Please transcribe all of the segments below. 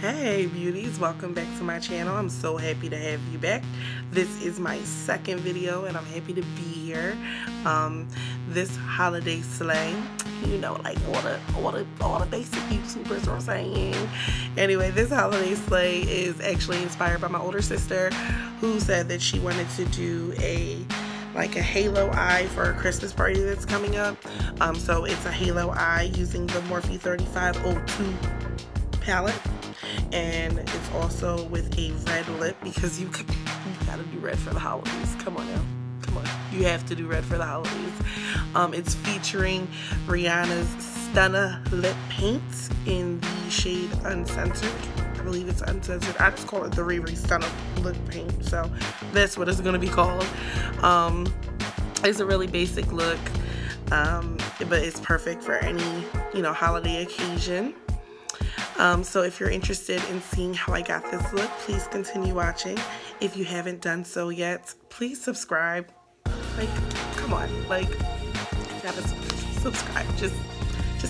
Hey beauties, welcome back to my channel. I'm so happy to have you back. This is my second video and I'm happy to be here. This holiday sleigh, you know, like all the basic YouTubers are saying. Anyway, this holiday sleigh is actually inspired by my older sister, who said that she wanted to do a halo eye for a Christmas party that's coming up. So it's a halo eye using the Morphe 3502 palette, and it's also with a red lip because you gotta do red for the holidays. Come on now, come on, you have to do red for the holidays. It's featuring Rihanna's Stunna lip paint in the shade Uncensored. I believe it's Uncensored. I just call it the Riri Stunna lip paint, so that's what it's gonna be called. It's a really basic look, but it's perfect for any, you know, holiday occasion. So if you're interested in seeing how I got this look, please continue watching. If you haven't done so yet, please subscribe. Like, come on, like, you gotta subscribe. Just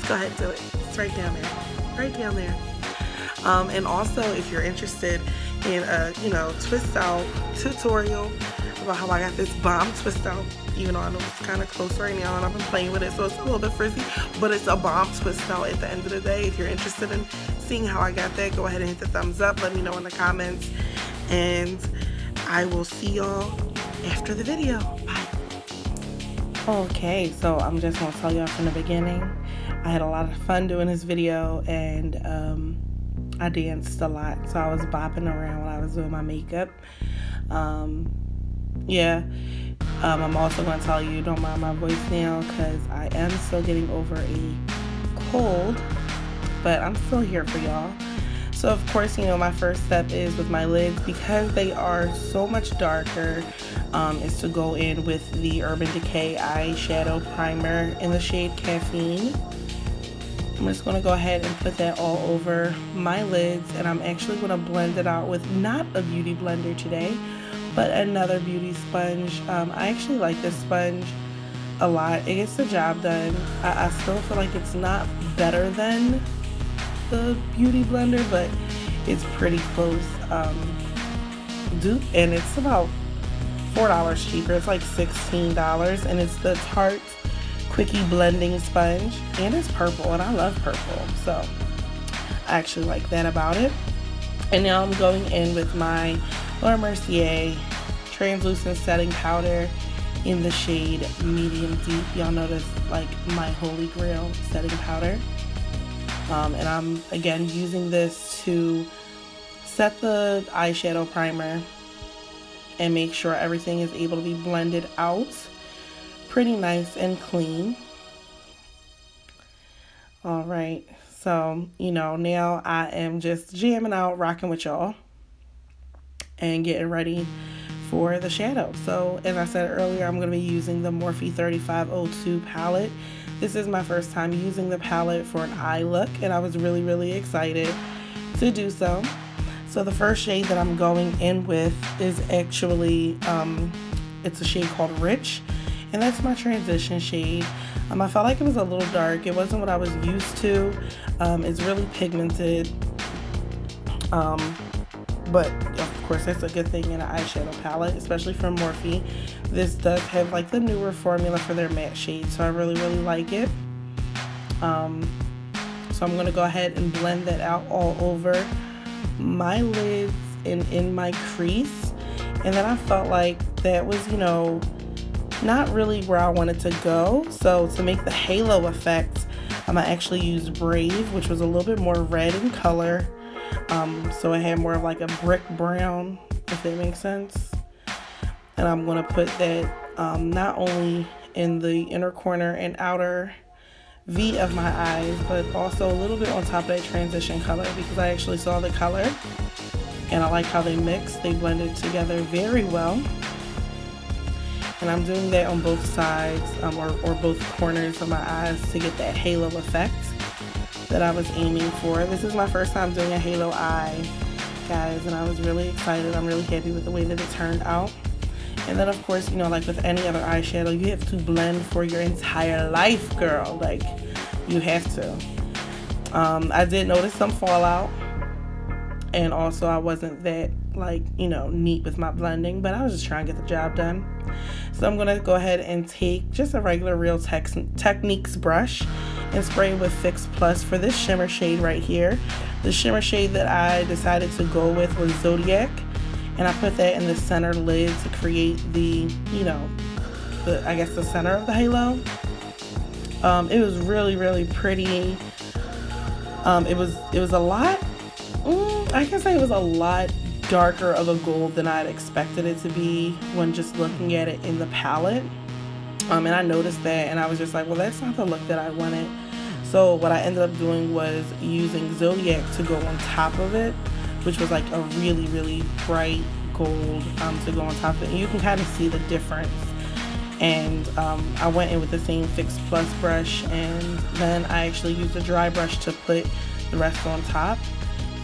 go ahead and do it. It's right down there, right down there. And also, if you're interested in a, you know, twist out tutorial about how I got this bomb twist out, even though I know it's kind of close right now and I've been playing with it, so it's a little bit frizzy, but it's a bomb twist out at the end of the day. If you're interested in seeing how I got that, go ahead and hit the thumbs up. Let me know in the comments, and I will see y'all after the video. Bye. Okay, so I'm just gonna tell y'all from the beginning, I had a lot of fun doing this video, and I danced a lot, so I was bopping around while I was doing my makeup. Yeah, I'm also going to tell you, don't mind my voice now, because I am still getting over a cold, but I'm still here for y'all. So of course, you know, my first step is with my lids, because they are so much darker, is to go in with the Urban Decay eyeshadow primer in the shade Caffeine. I'm just going to go ahead and put that all over my lids, and I'm actually going to blend it out with not a beauty blender today, but another beauty sponge. I actually like this sponge a lot. It gets the job done. I still feel like it's not better than the beauty blender, but it's pretty close. And it's about $4 cheaper. It's like $16, and it's the Tarte Quickie blending sponge, and it's purple, and I love purple, so I actually like that about it. And now I'm going in with my Mercier translucent setting powder in the shade Medium Deep. Y'all know this, like, my holy grail setting powder. And I'm again using this to set the eyeshadow primer and make sure everything is able to be blended out pretty nice and clean. All right, so, you know, now I am just jamming out, rocking with y'all, and getting ready for the shadow. So as I said earlier, I'm going to be using the Morphe 3502 palette. This is my first time using the palette for an eye look, and I was really excited to do so. So the first shade that I'm going in with is actually, it's a shade called Rich, and that's my transition shade. I felt like it was a little dark. It wasn't what I was used to. It's really pigmented, but of course that's a good thing in an eyeshadow palette, especially from Morphe. This does have like the newer formula for their matte shade, so I really like it. So I'm going to go ahead and blend that out all over my lids and in my crease. And then I felt like that was, you know, not really where I wanted to go. So to make the halo effect, I actually used Brave, which was a little bit more red in color. So it had more of like a brick brown, if that makes sense. And I'm going to put that not only in the inner corner and outer V of my eyes, but also a little bit on top of that transition color, because I actually saw the color and I like how they mix. They blended together very well. And I'm doing that on both sides, or both corners of my eyes, to get that halo effect that I was aiming for. This is my first time doing a halo eye, guys, and I was really excited. I'm really happy with the way that it turned out. And then of course, you know, like with any other eyeshadow, you have to blend for your entire life, girl. Like, you have to. I did notice some fallout And also I wasn't that, like, you know, neat with my blending, but I was just trying to get the job done. So I'm going to go ahead and take just a regular Real Techniques brush and spray with Fix Plus for this shimmer shade right here. The shimmer shade that I decided to go with was Zodiac, and I put that in the center lid to create the, you know, I guess the center of the halo. It was really pretty. It was a lot, I can say it was a lot darker of a gold than I'd expected it to be when just looking at it in the palette. And I noticed that, and I was just like, well, that's not the look that I wanted. So what I ended up doing was using Zodiac to go on top of it, which was like a really bright gold to go on top of it. And you can kind of see the difference. And I went in with the same Fix Plus brush, and then I actually used a dry brush to put the rest on top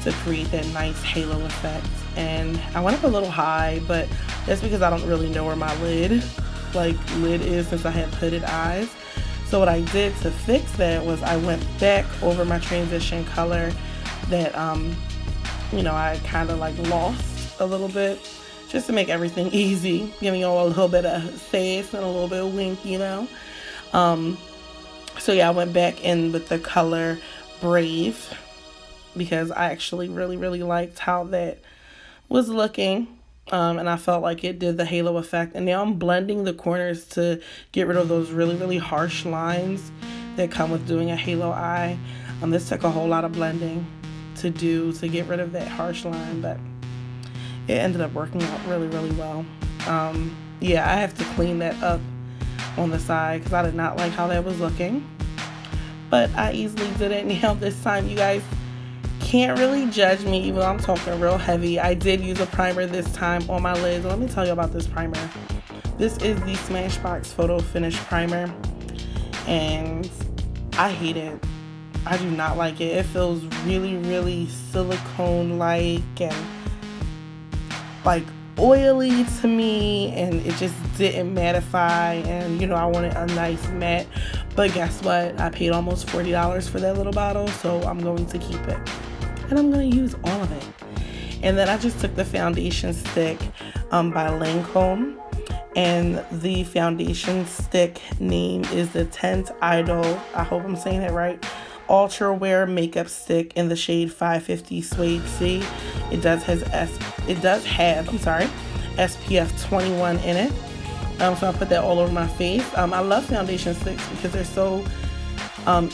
to create that nice halo effect. And I went up a little high, but that's because I don't really know where my lid is, since I have hooded eyes. So what I did to fix that was I went back over my transition color that you know, I kind of like lost a little bit, just to make everything easy, giving you all a little bit of face and a little bit of wink, you know. So yeah, I went back in with the color Brave because I actually really liked how that was looking, and I felt like it did the halo effect. And now I'm blending the corners to get rid of those really harsh lines that come with doing a halo eye. This took a whole lot of blending to do to get rid of that harsh line, but it ended up working out really well. Yeah, I have to clean that up on the side because I did not like how that was looking, but I easily did it. Now this time you guys can't really judge me, even though I'm talking real heavy. I did use a primer this time on my lids. Let me tell you about this primer. This is the Smashbox Photofinish primer, and I hate it. I do not like it. It feels really silicone-like and like oily to me, and it just didn't mattify. And you know, I wanted a nice matte, but guess what? I paid almost $40 for that little bottle, so I'm going to keep it, and I'm going to use all of it. And then I just took the foundation stick by Lancome, and the foundation stick name is the Teinte Idole, I hope I'm saying that right, Ultrawear makeup stick in the shade 550 Suede C. It does have SPF 21 in it. So I put that all over my face. I love foundation sticks because they're so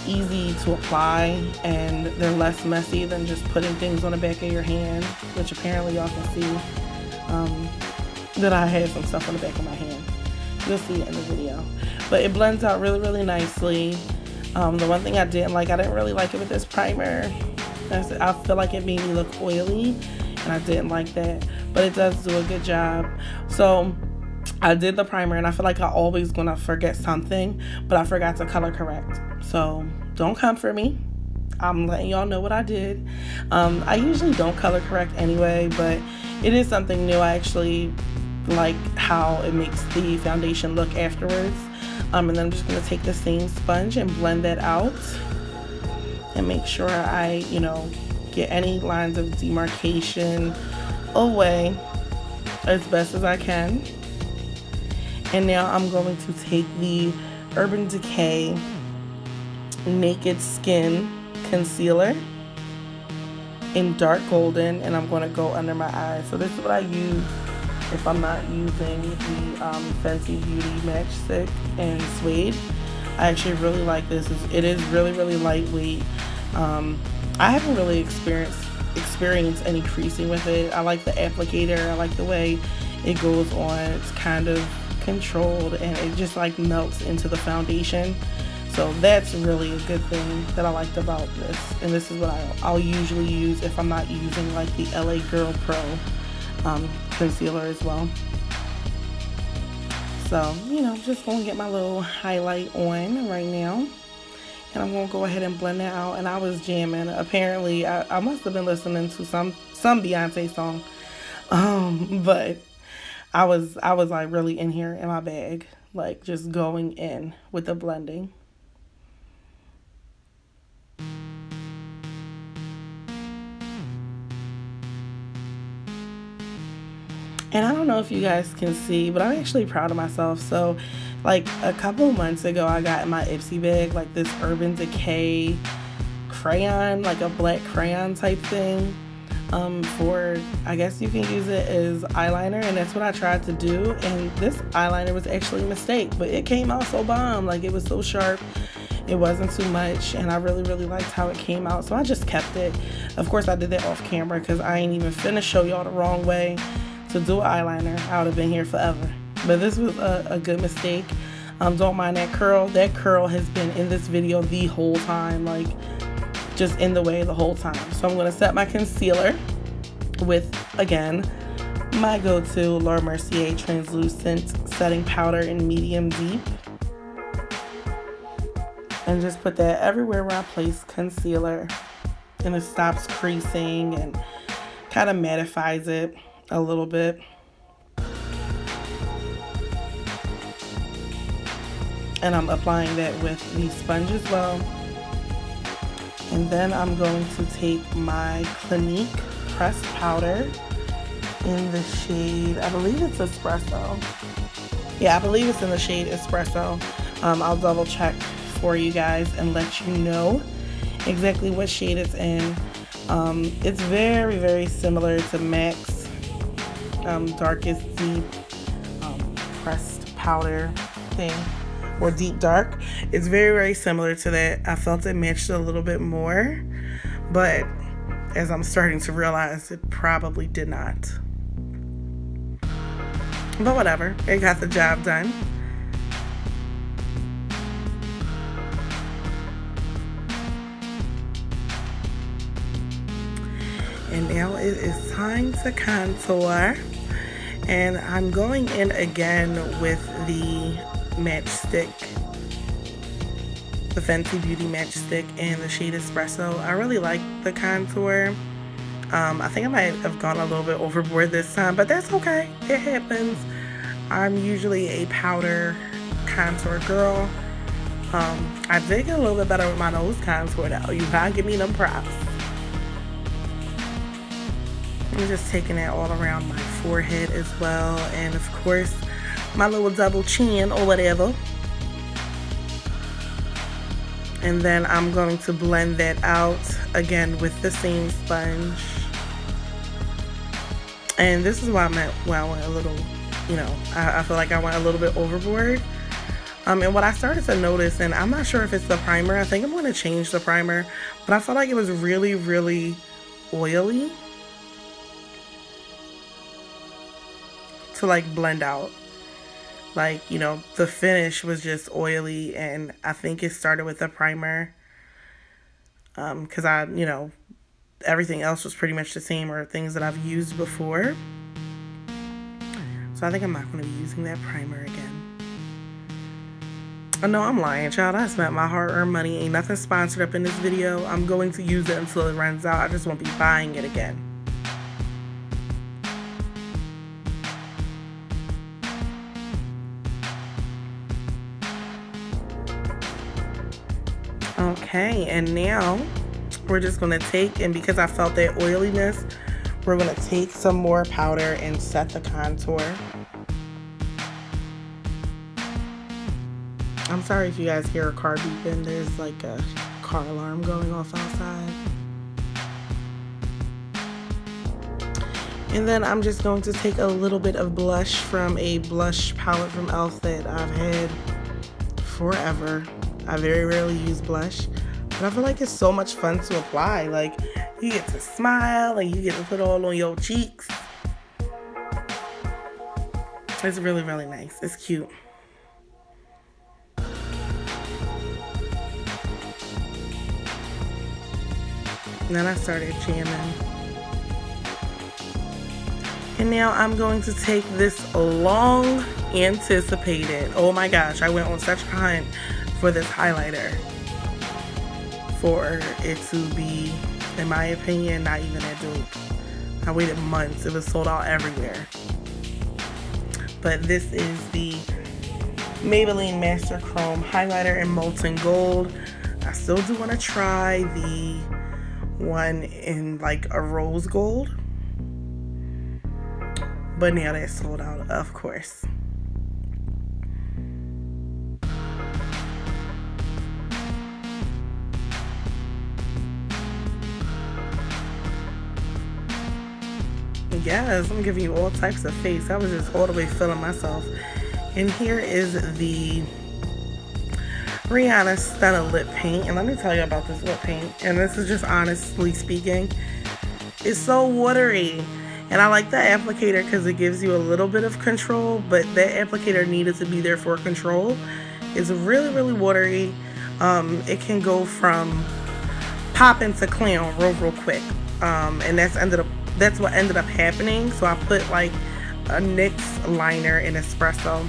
easy to apply, and they're less messy than just putting things on the back of your hand, which apparently y'all can see that I have some stuff on the back of my hand. You'll see it in the video. But it blends out really nicely. The one thing I didn't really like it with this primer. I feel like it made me look oily, and I didn't like that, but it does do a good job. So I did the primer, and I feel like I'm always gonna forget something, but I forgot to color correct. So don't come for me. I'm letting y'all know what I did. I usually don't color correct anyway, but it is something new. I actually like how it makes the foundation look afterwards. And then I'm just going to take the same sponge and blend that out and make sure I, you know, get any lines of demarcation away as best as I can. And now I'm going to take the Urban Decay Naked Skin Concealer in dark golden, and I'm going to go under my eyes. So this is what I use if I'm not using the Fenty Beauty Matchstick in Suede. I actually really like this. It is really lightweight. I haven't really experienced any creasing with it. I like the applicator. I like the way it goes on. It's kind of controlled, and it just like melts into the foundation. So that's really a good thing that I liked about this. And this is what I'll usually use if I'm not using like the LA Girl Pro concealer as well. So, you know, just gonna get my little highlight on right now, and I'm gonna go ahead and blend that out. And I was jamming. Apparently I must have been listening to some Beyonce song, but I was like really in here in my bag, like just going in with the blending. And I don't know if you guys can see, but I'm actually proud of myself. So like a couple months ago, I got in my Ipsy bag like this Urban Decay crayon, like a black crayon type thing, for, I guess you can use it as eyeliner, and that's what I tried to do. And this eyeliner was actually a mistake, but it came out so bomb. Like, it was so sharp, it wasn't too much, and I really liked how it came out, so I just kept it. Of course I did that off camera because I ain't even finna show y'all the wrong way to do eyeliner. I would have been here forever, but this was a good mistake. Don't mind that curl. That curl has been in this video the whole time, like just in the way the whole time. So I'm going to set my concealer with, again, my go-to Laura Mercier translucent setting powder in medium deep, and just put that everywhere where I place concealer, and it stops creasing and kind of mattifies it a little bit. And I'm applying that with the sponge as well. And then I'm going to take my Clinique pressed powder in the shade, I believe it's Espresso. Yeah, I believe it's in the shade Espresso. I'll double check for you guys and let you know exactly what shade it's in. It's very similar to MAC's darkest deep pressed powder thing, or deep dark. It's very similar to that. I felt it matched a little bit more, but as I'm starting to realize, it probably did not. But whatever, it got the job done. And now it is time to contour, and I'm going in again with the matchstick, the Fenty Beauty matchstick in the shade Espresso. I really like the contour. I think I might have gone a little bit overboard this time, but that's okay. It happens. I'm usually a powder contour girl. I did get a little bit better with my nose contour now. You gotta give me them props. I'm just taking that all around my forehead as well, and of course my little double chin or whatever. And then I'm going to blend that out again with the same sponge. And this is why I went a little, you know, I feel like I went a little bit overboard. And what I started to notice, and I'm not sure if it's the primer, I think I'm going to change the primer, but I felt like it was really oily to like blend out. Like, you know, the finish was just oily, and I think it started with the primer, because you know, everything else was pretty much the same, or things that I've used before. So I think I'm not going to be using that primer again. Oh no, I'm lying, child. I spent my hard-earned money. Ain't nothing sponsored up in this video. I'm going to use it until it runs out. I just won't be buying it again. Okay, and now we're just going to take, and because I felt that oiliness, we're going to take some more powder and set the contour. I'm sorry if you guys hear a car beeping. There's like a car alarm going off outside. And then I'm just going to take a little bit of blush from a blush palette from e.l.f. that I've had forever. I very rarely use blush, but I feel like it's so much fun to apply. Like, you get to smile and you get to put it all on your cheeks. It's really nice. It's cute. And then I started jamming. And now I'm going to take this long anticipated, oh my gosh, I went on such a hunt for this highlighter, for it to be, in my opinion, not even that dope. I waited months. It was sold out everywhere. But this is the Maybelline Master Chrome highlighter in Molten Gold. I still do want to try the one in like a rose gold, but now that's sold out, of course. Yes, I'm giving you all types of face. I was just all the way feeling myself. And here is the Rihanna Stunna lip paint. And let me tell you about this lip paint. And this is just honestly speaking, it's so watery. And I like that applicator because it gives you a little bit of control, but that applicator needed to be there for control. It's really, really watery. It can go from pop into clown real quick. And that's what ended up happening. So I put like a NYX liner in espresso.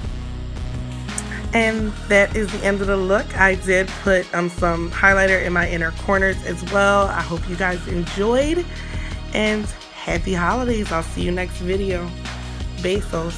And that is the end of the look. I did put some highlighter in my inner corners as well. I hope you guys enjoyed. And happy holidays. I'll see you next video. Besos.